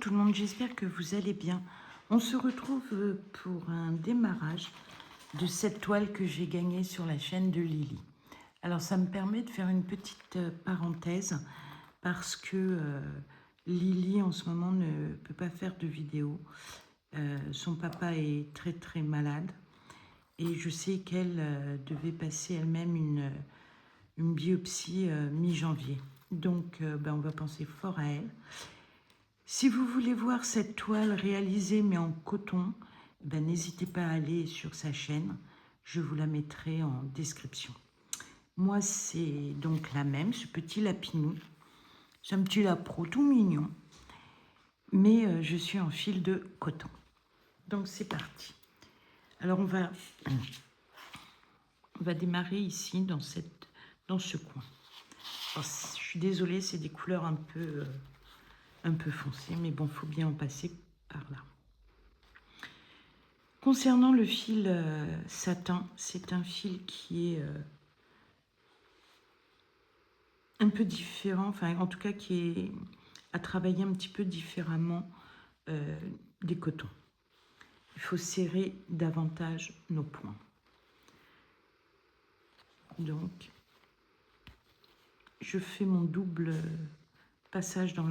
Bonjour tout le monde, j'espère que vous allez bien. On se retrouve pour un démarrage de cette toile que j'ai gagnée sur la chaîne de Lily. Alors ça me permet de faire une petite parenthèse parce que Lily en ce moment ne peut pas faire de vidéo. Son papa est très très malade et je sais qu'elle devait passer elle-même une biopsie mi-janvier. Donc on va penser fort à elle. Si vous voulez voir cette toile réalisée mais en coton, n'hésitez pas à aller sur sa chaîne. Je vous la mettrai en description. Moi, c'est donc la même, ce petit lapinou. C'est un petit lapro tout mignon. Mais je suis en fil de coton. Donc c'est parti. Alors on va démarrer ici dans ce coin. Alors, je suis désolée, c'est des couleurs un peu foncées, mais bon, il faut bien en passer par là. Concernant le fil satin, c'est un fil qui est un peu différent, enfin en tout cas qui est à travailler un petit peu différemment des cotons. Il faut serrer davantage nos points. Donc, je fais mon double passage dans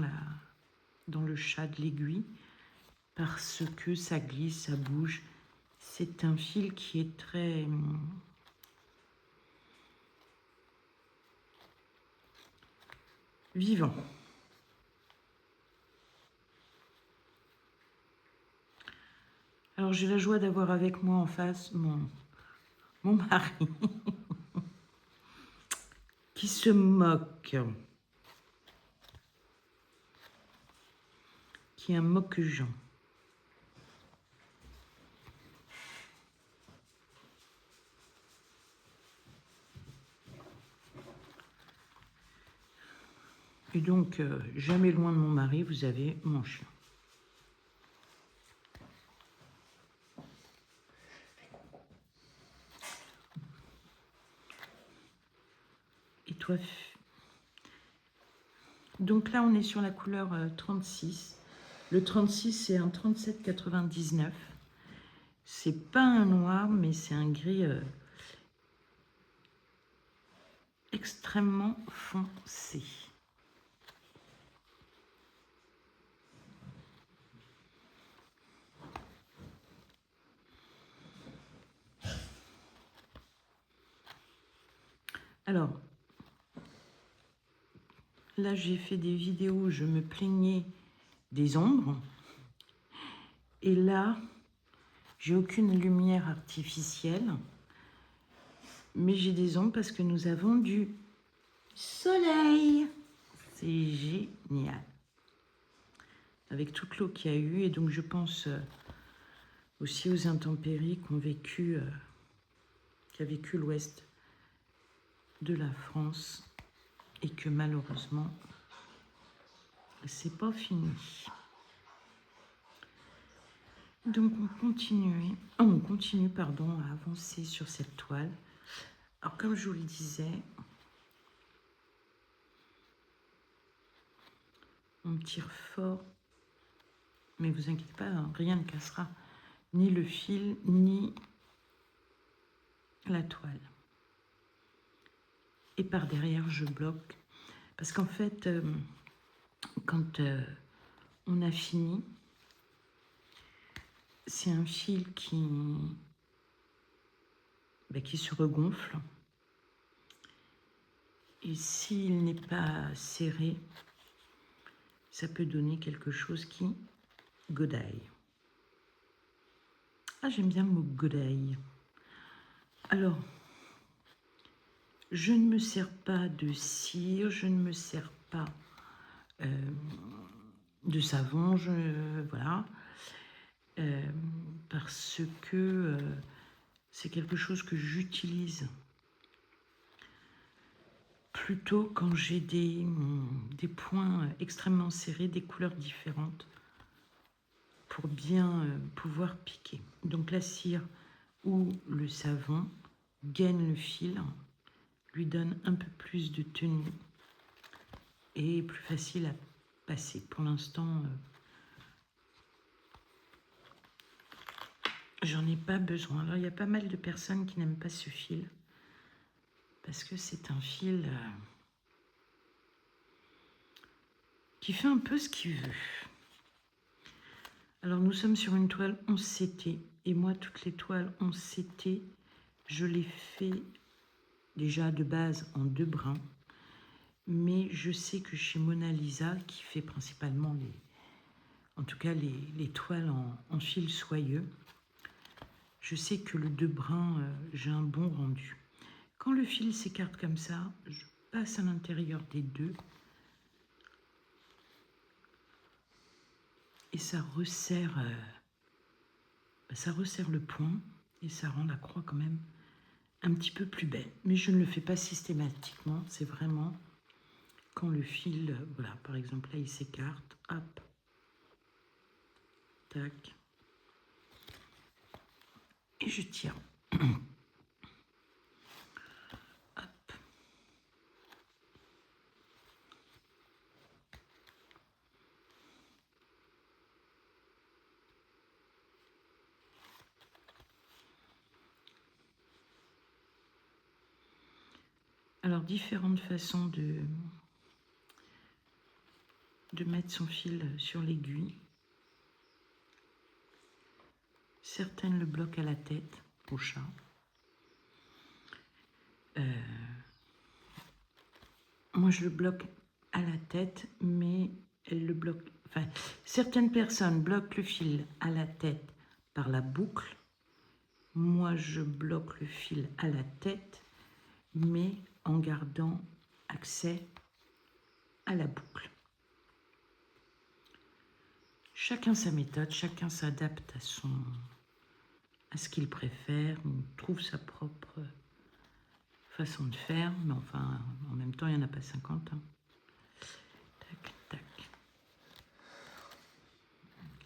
le chat de l'aiguille parce que ça glisse, ça bouge. C'est un fil qui est très vivant. Alors j'ai la joie d'avoir avec moi en face mon mari qui se moque, qui est un moque-jean. Et donc, jamais loin de mon mari, vous avez mon chien. Et toi? Donc là, on est sur la couleur 36. Le 36, c'est un 37,99. C'est pas un noir, mais c'est un gris extrêmement foncé. Alors, là, j'ai fait des vidéos où je me plaignais des ombres. Et là, j'ai aucune lumière artificielle. Mais j'ai des ombres parce que nous avons du soleil. C'est génial. Avec toute l'eau qu'il y a eu. Et donc, je pense aussi aux intempéries qu'a vécu l'ouest de la France. Et que malheureusement, c'est pas fini. Donc, on continue à avancer sur cette toile. Alors, comme je vous le disais, on tire fort, mais vous inquiétez pas, hein, rien ne cassera, ni le fil, ni la toile. Et par derrière, je bloque, parce qu'en fait, quand on a fini, c'est un fil qui se regonfle. Et s'il n'est pas serré, ça peut donner quelque chose qui godaille. Ah, j'aime bien le mot godaille. Alors, je ne me sers pas de cire, je ne me sers pas de savon, voilà. Parce que c'est quelque chose que j'utilise plutôt quand j'ai des points extrêmement serrés, des couleurs différentes, pour bien pouvoir piquer. Donc la cire ou le savon gaine le fil, lui donne un peu plus de tenue et est plus facile à passer. Pour l'instant, j'en ai pas besoin. Alors, il y a pas mal de personnes qui n'aiment pas ce fil. Parce que c'est un fil qui fait un peu ce qu'il veut. Alors, nous sommes sur une toile 11 CT. Et moi, toutes les toiles 11 CT, je les fais déjà de base en 2 brins. Mais je sais que chez Mona Lisa, qui fait principalement en tout cas les toiles en fil soyeux, je sais que le 2 brins, j'ai un bon rendu. Quand le fil s'écarte comme ça, je passe à l'intérieur des deux et ça resserre le point et ça rend la croix quand même un petit peu plus belle. Mais je ne le fais pas systématiquement, c'est vraiment quand le fil, voilà, par exemple là il s'écarte, hop, tac, et je tire. Hop. Alors différentes façons de mettre son fil sur l'aiguille. Certaines le bloquent à la tête, au chat. Moi, je le bloque à la tête, mais elle le bloque. Enfin, certaines personnes bloquent le fil à la tête par la boucle. Moi, je bloque le fil à la tête, mais en gardant accès à la boucle. Chacun sa méthode, chacun s'adapte à ce qu'il préfère, on trouve sa propre façon de faire, mais enfin, en même temps, il n'y en a pas 50. Hein. Tac, tac.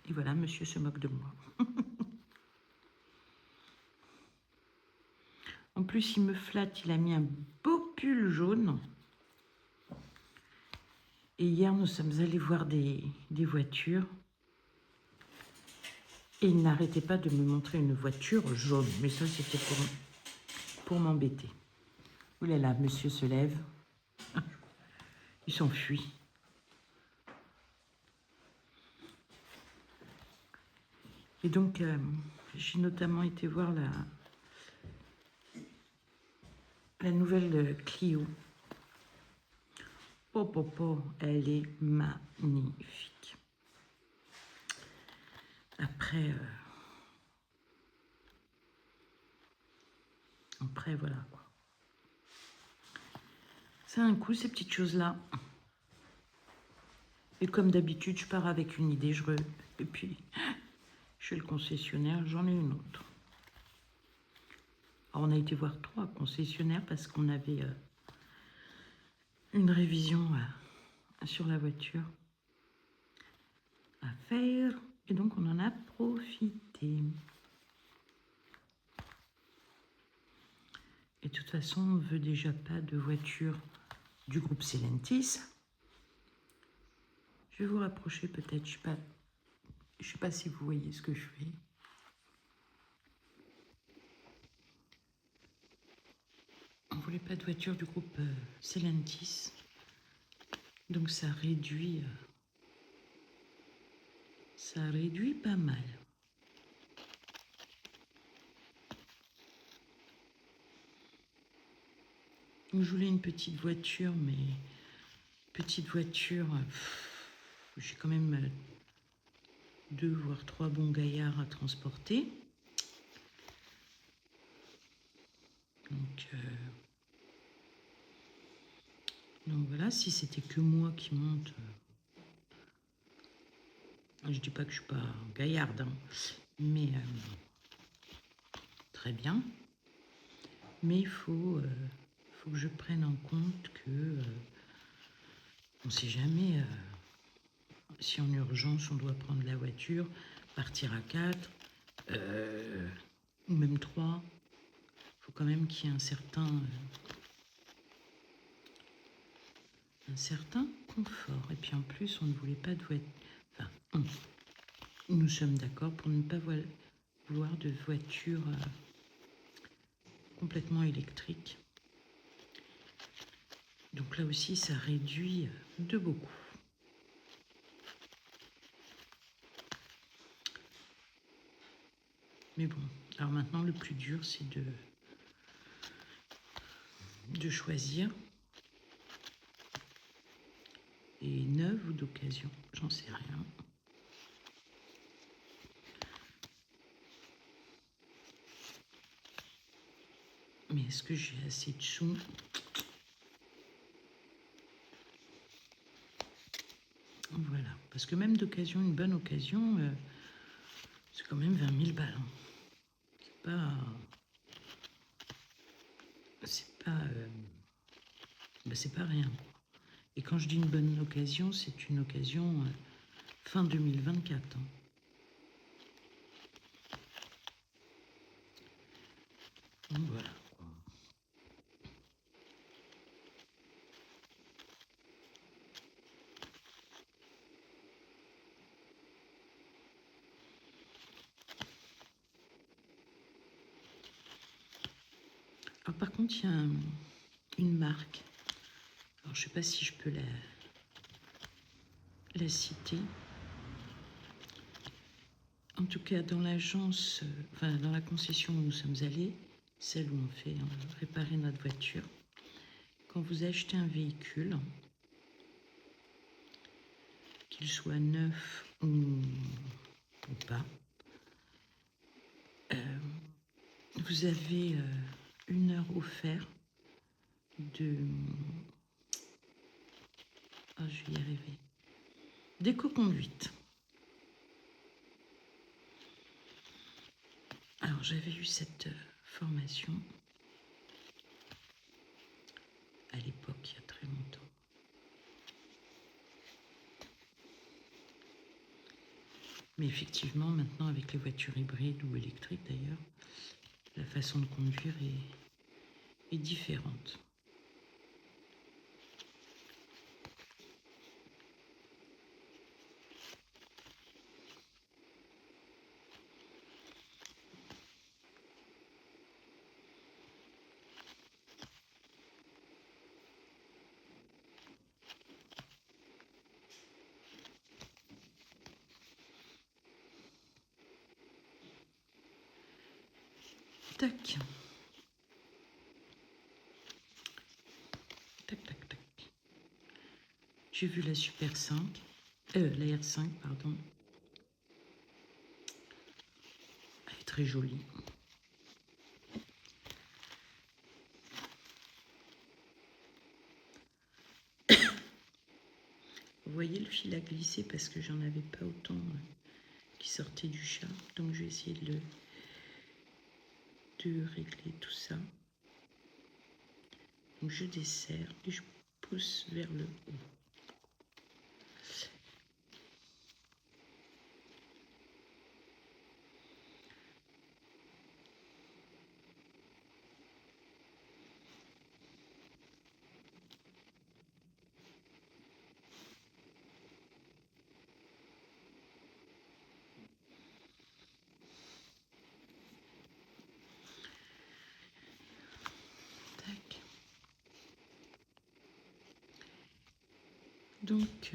Et voilà, monsieur se moque de moi. En plus, il me flatte, il a mis un beau pull jaune. Et hier, nous sommes allés voir des voitures. Et il n'arrêtait pas de me montrer une voiture jaune. Mais ça, c'était pour m'embêter. Ouh là là, monsieur se lève. Il s'enfuit. Et donc, j'ai notamment été voir la nouvelle Clio. Oh, oh, oh, elle est magnifique. Après, voilà quoi. Ça a un coup, ces petites choses-là. Et comme d'habitude, je pars avec une idée, et puis chez le concessionnaire, j'en ai une autre. Alors, on a été voir 3 concessionnaires parce qu'on avait une révision sur la voiture à faire. Et donc, on en a profité. Et de toute façon, on ne veut déjà pas de voiture du groupe Stellantis. Je vais vous rapprocher peut-être, je ne sais pas si vous voyez ce que je fais. On ne voulait pas de voiture du groupe Stellantis. Donc ça réduit pas mal. Je voulais une petite voiture, mais petite voiture, j'ai quand même 2 voire 3 bons gaillards à transporter. Donc voilà, si c'était que moi qui monte, je dis pas que je suis pas gaillarde, hein, mais très bien. Mais il faut que je prenne en compte que on ne sait jamais si en urgence on doit prendre la voiture, partir à 4 ou même 3. Il faut quand même qu'il y ait un certain confort. Et puis en plus, on ne voulait pas de voiture. Enfin, nous sommes d'accord pour ne pas voire de voitures complètement électriques. Donc là aussi, ça réduit de beaucoup. Mais bon, alors maintenant, le plus dur, c'est de choisir. Et neuve ou d'occasion, j'en sais rien. Mais est-ce que j'ai assez de sous? Voilà, parce que même d'occasion, une bonne occasion, c'est quand même 20 000 balles. Hein. C'est pas rien. Et quand je dis une bonne occasion, c'est une occasion fin 2024. Hein. Donc voilà. Alors par contre, il y a une marque. Alors je ne sais pas si je peux la citer. En tout cas, dans l'agence, enfin dans la concession où nous sommes allés, celle où on fait réparer notre voiture, quand vous achetez un véhicule, qu'il soit neuf ou pas, vous avez 1 heure offerte de... Oh, je vais y arriver. D'éco-conduite. Alors, j'avais eu cette formation à l'époque, il y a très longtemps. Mais effectivement, maintenant, avec les voitures hybrides ou électriques d'ailleurs, la façon de conduire est différente. Tac. Tac, tac, tac. J'ai vu la Super 5, la R5, pardon. Elle est très jolie. Vous voyez le fil à glisser parce que j'en avais pas autant qui sortait du chat. Donc je vais essayer de régler tout ça. Donc je desserre et je pousse vers le haut. Tac. Donc,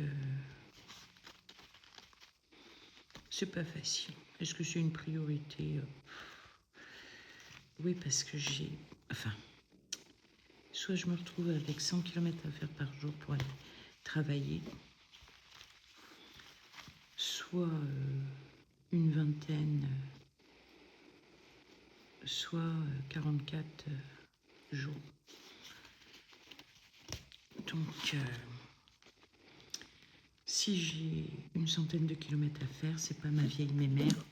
c'est pas facile. Est-ce que c'est une priorité? Oui, parce que j'ai... Enfin, soit je me retrouve avec 100 km à faire par jour pour aller travailler, soit une vingtaine, soit 44 jours. Donc, si j'ai une centaine de kilomètres à faire, c'est pas ma vieille mémère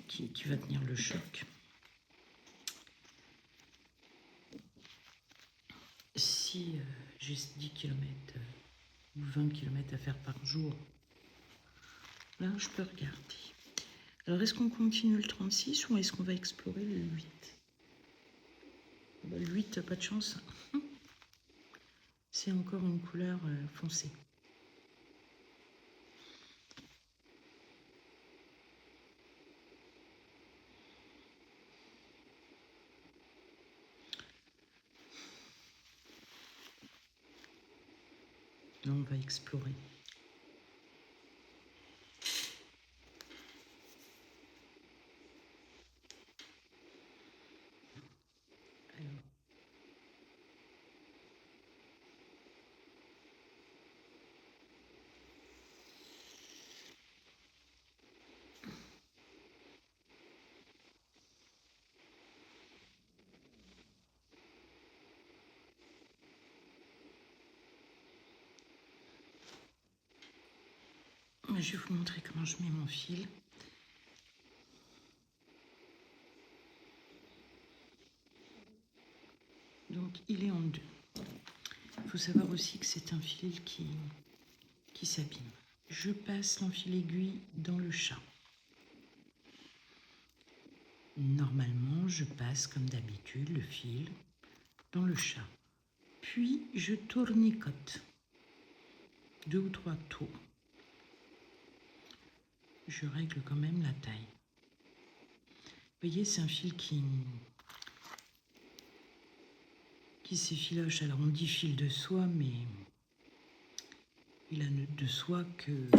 qui va tenir le choc. Si j'ai 10 km ou 20 km à faire par jour, là, je peux regarder. Alors, est-ce qu'on continue le 36 ou est-ce qu'on va explorer le 8? Le 8, pas de chance. C'est encore une couleur foncée. on va explorer. Alors, je vais vous montrer comment je mets mon fil. Donc, il est en deux. Il faut savoir aussi que c'est un fil qui s'abîme. Je passe l'enfil aiguille dans le chat. Normalement, je passe comme d'habitude le fil dans le chat. Puis, je tournicote 2 ou 3 tours. Je règle quand même la taille. Vous voyez, c'est un fil qui s'effiloche. Alors, on dit fil de soie, mais il a de soie que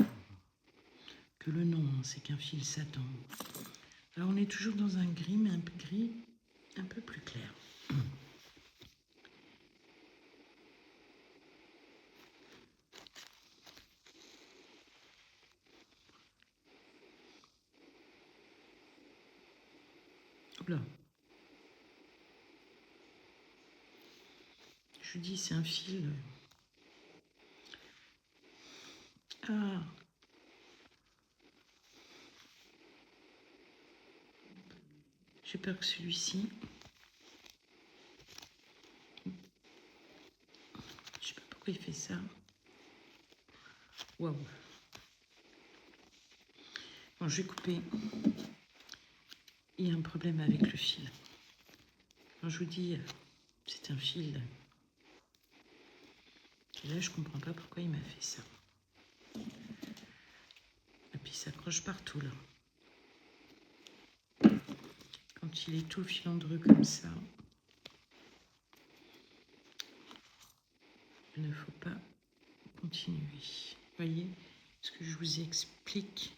le nom, hein. C'est qu'un fil Satan. Alors, on est toujours dans un gris, mais un gris un peu plus clair. Hop là. Je vous dis, c'est un fil. Ah. J'ai peur que celui-ci. Je sais pas pourquoi il fait ça. Waouh. Bon, je vais couper. Il y a un problème avec le fil. Alors, je vous dis, c'est un fil. Et là, je comprends pas pourquoi il m'a fait ça. Et puis, il s'accroche partout, là. Quand il est tout filandreux comme ça, il ne faut pas continuer. Vous voyez ce que je vous explique?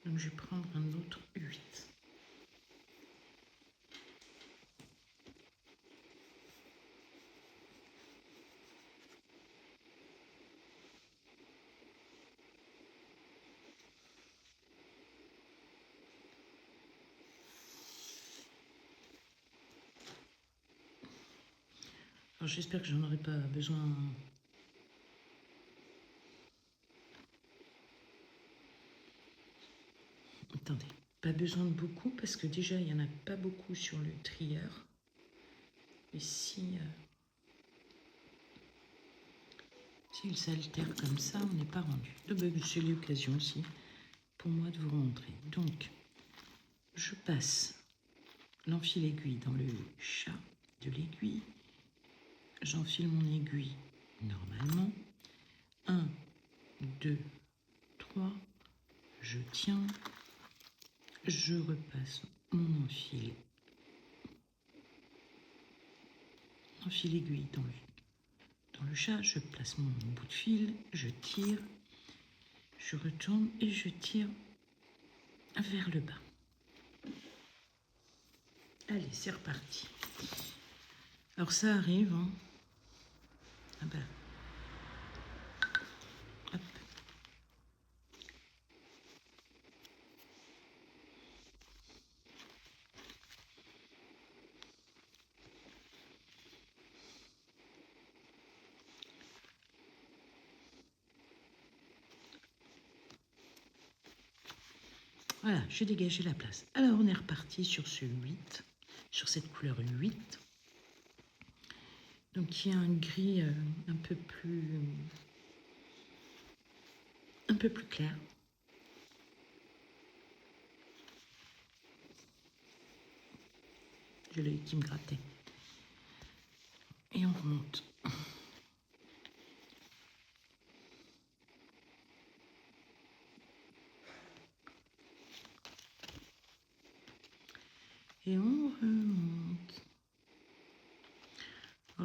Donc, je vais prendre un autre 8. Alors, j'espère que j'en aurai pas besoin. Attendez, pas besoin de beaucoup parce que déjà il n'y en a pas beaucoup sur le trieur. Et si il s'altère comme ça, on n'est pas rendu. C'est l'occasion aussi pour moi de vous montrer. Donc, je passe l'enfil aiguille dans le chat de l'aiguille. J'enfile mon aiguille normalement. 1, 2, 3. Je tiens. Je repasse mon enfil aiguille dans le chat. Je place mon bout de fil. Je tire. Je retourne et je tire vers le bas. Allez, c'est reparti. Alors ça arrive, hein. Ah ben. Hop. Voilà, j'ai dégagé la place. Alors on est reparti sur ce 8, sur cette couleur 8. Donc il y a un gris un peu plus clair. J'ai l'œil qui me grattait. Et on remonte. Et on remonte.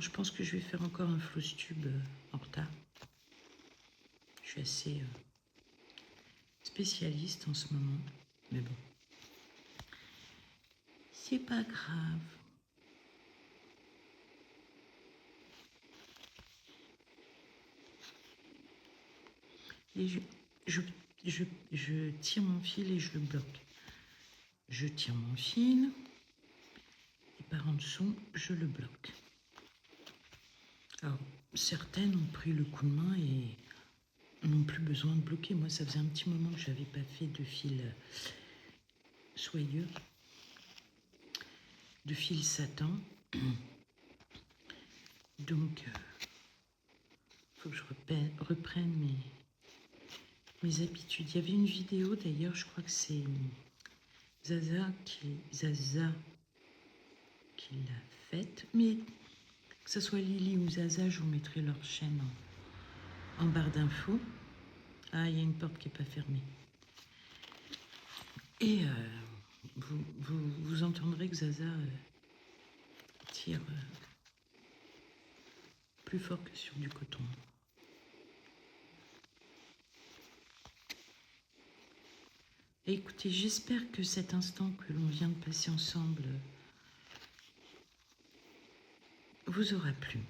je pense que je vais faire encore un floss tube en retard. Je suis assez spécialiste en ce moment, mais bon, c'est pas grave. Et je tire mon fil et je le bloque. Je tire mon fil et par en dessous, je le bloque. Alors, certaines ont pris le coup de main et n'ont plus besoin de bloquer. Moi, ça faisait un petit moment que je n'avais pas fait de fil soyeux, de fil satin. Donc, il faut que je reprenne mes habitudes. Il y avait une vidéo d'ailleurs, je crois que c'est Zaza qui l'a faite. Mais que ce soit Lily ou Zaza, je vous mettrai leur chaîne en barre d'infos. Ah, il y a une porte qui n'est pas fermée. Et vous entendrez que Zaza tire plus fort que sur du coton. Et écoutez, j'espère que cet instant que l'on vient de passer ensemble vous aura plu.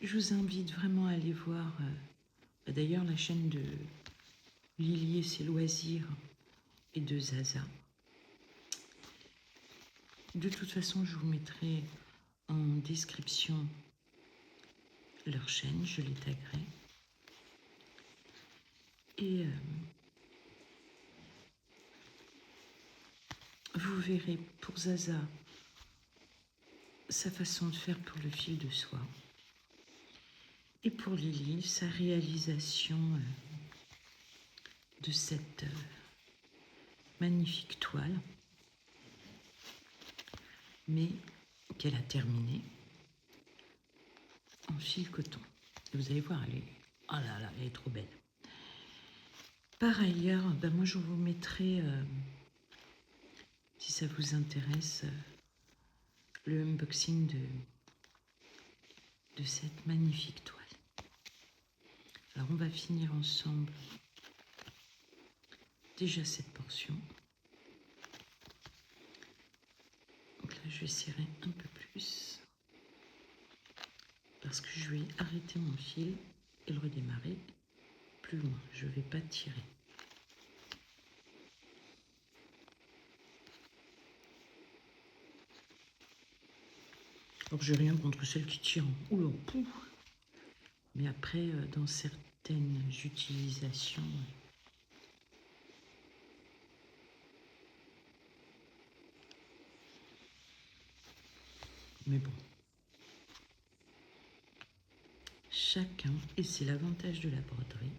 Je vous invite vraiment à aller voir d'ailleurs la chaîne de Lily et ses loisirs et de Zaza. De toute façon, je vous mettrai en description leur chaîne, je les taguerai. Et vous verrez pour Zaza sa façon de faire pour le fil de soie. Et pour Lily, sa réalisation de cette magnifique toile, mais qu'elle a terminée en fil coton. Et vous allez voir, elle est, oh là là, elle est trop belle. Par ailleurs, ben moi je vous mettrai, si ça vous intéresse, le unboxing de cette magnifique toile. Alors on va finir ensemble déjà cette portion. Donc là je vais serrer un peu plus parce que je vais arrêter mon fil et le redémarrer plus loin. Je ne vais pas tirer. Alors j'ai rien contre celles qui tirent. Oula, pouf. Mais après, dans certaines utilisations, mais bon, chacun, et c'est l'avantage de la broderie,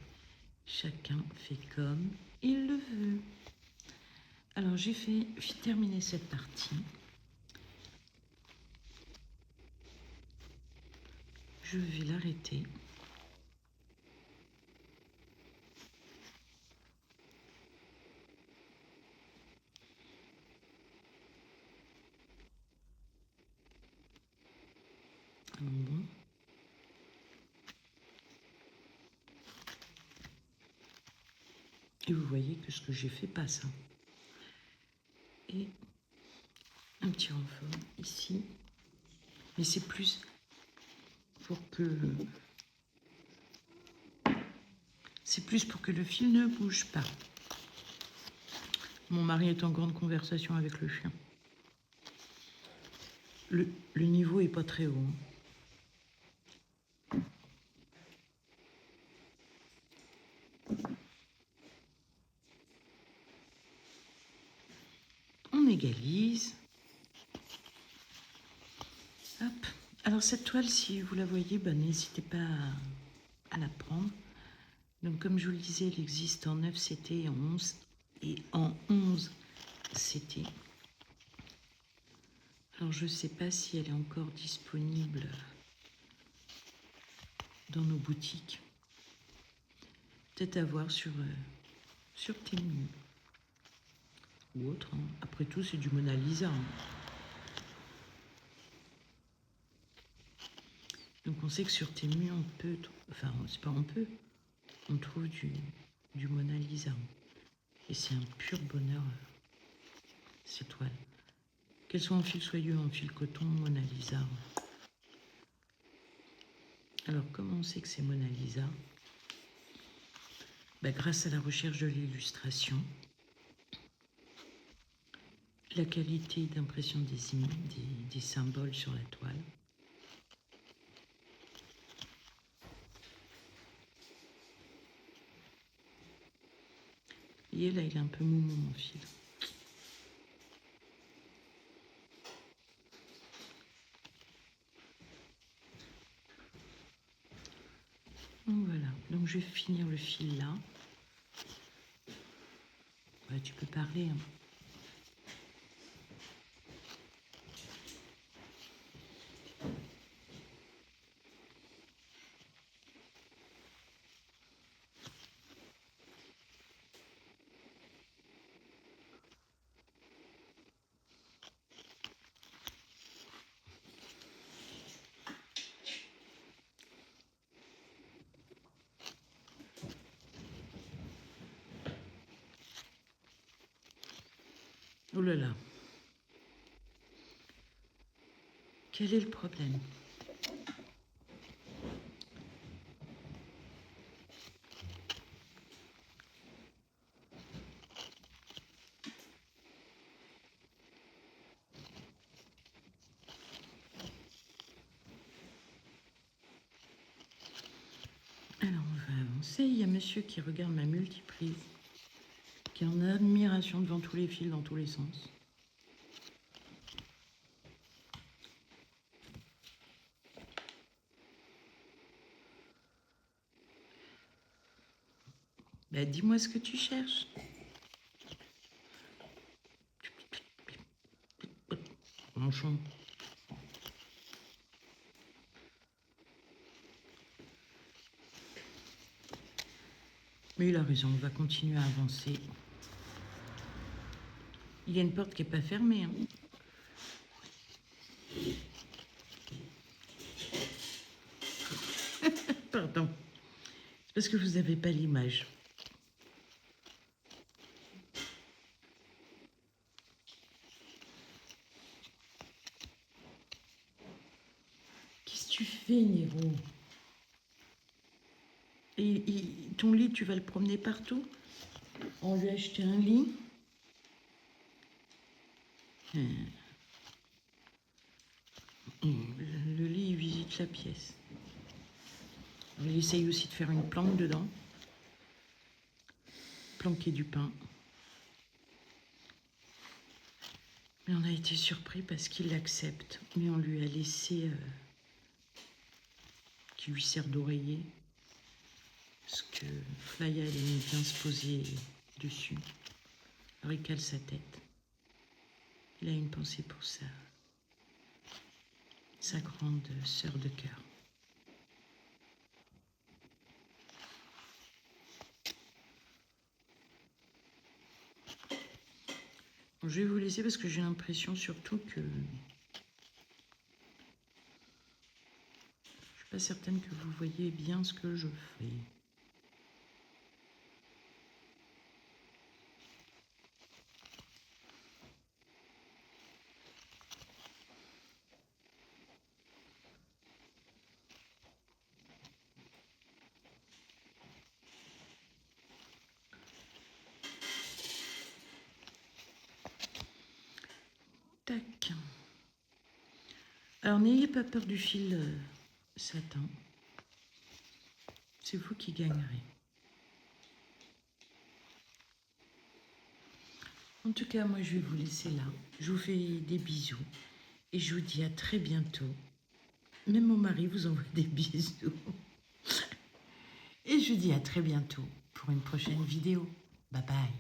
chacun fait comme il le veut. Alors j'ai terminé cette partie. Je vais l'arrêter. Bon. Et vous voyez que ce que j'ai fait passe. Et un petit renfort ici. Mais c'est plus pour que... C'est plus pour que le fil ne bouge pas. Mon mari est en grande conversation avec le chien. Le niveau est pas très haut. On égalise. Hop. Alors cette toile, si vous la voyez, ben, n'hésitez pas à la prendre. Donc comme je vous le disais, elle existe en 9 CT et en 11. Et en 11 CT. Alors je ne sais pas si elle est encore disponible dans nos boutiques. Peut-être à voir sur Temu ou autre. Hein. Après tout, c'est du Mona Lisa. Hein. on sait que sur Temu, on peut... Enfin, c'est pas on peut. On trouve du Mona Lisa. Et c'est un pur bonheur, ces toiles. Qu'elles soient en fil soyeux, en fil coton, Mona Lisa. Alors, comment on sait que c'est Mona Lisa? Grâce à la recherche de l'illustration, la qualité d'impression des symboles sur la toile. Et là, il est un peu mou mon fil. Donc voilà, donc je vais finir le fil là. Ouais, tu peux parler. Hein. Oh là là. Quel est le problème? Alors, on va avancer. Il y a monsieur qui regarde ma multiprise, qui est en admiration devant tous les fils dans tous les sens. Dis-moi ce que tu cherches. Manchon. Mais il a raison, on va continuer à avancer. Il y a une porte qui n'est pas fermée. Hein. Pardon. C'est parce que vous n'avez pas l'image. Qu'est-ce que tu fais, Nero? Et ton lit, tu vas le promener partout? On lui a acheté un lit. Le lit, il visite la pièce. Il essaye aussi de faire une planque dedans. Planquer du pain. Mais on a été surpris parce qu'il l'accepte. Mais on lui a laissé... qui lui sert d'oreiller. Parce que Flaya, elle aime bien se poser dessus. Alors il cale sa tête. Il a une pensée pour sa grande sœur de cœur. Bon, je vais vous laisser parce que j'ai l'impression surtout que... Je suis pas certaine que vous voyez bien ce que je fais. Tac. Alors, n'ayez pas peur du fil satin. C'est vous qui gagnerez. En tout cas, moi, je vais vous laisser là. Je vous fais des bisous. Et je vous dis à très bientôt. Même mon mari vous envoie des bisous. Et je vous dis à très bientôt pour une prochaine vidéo. Bye bye.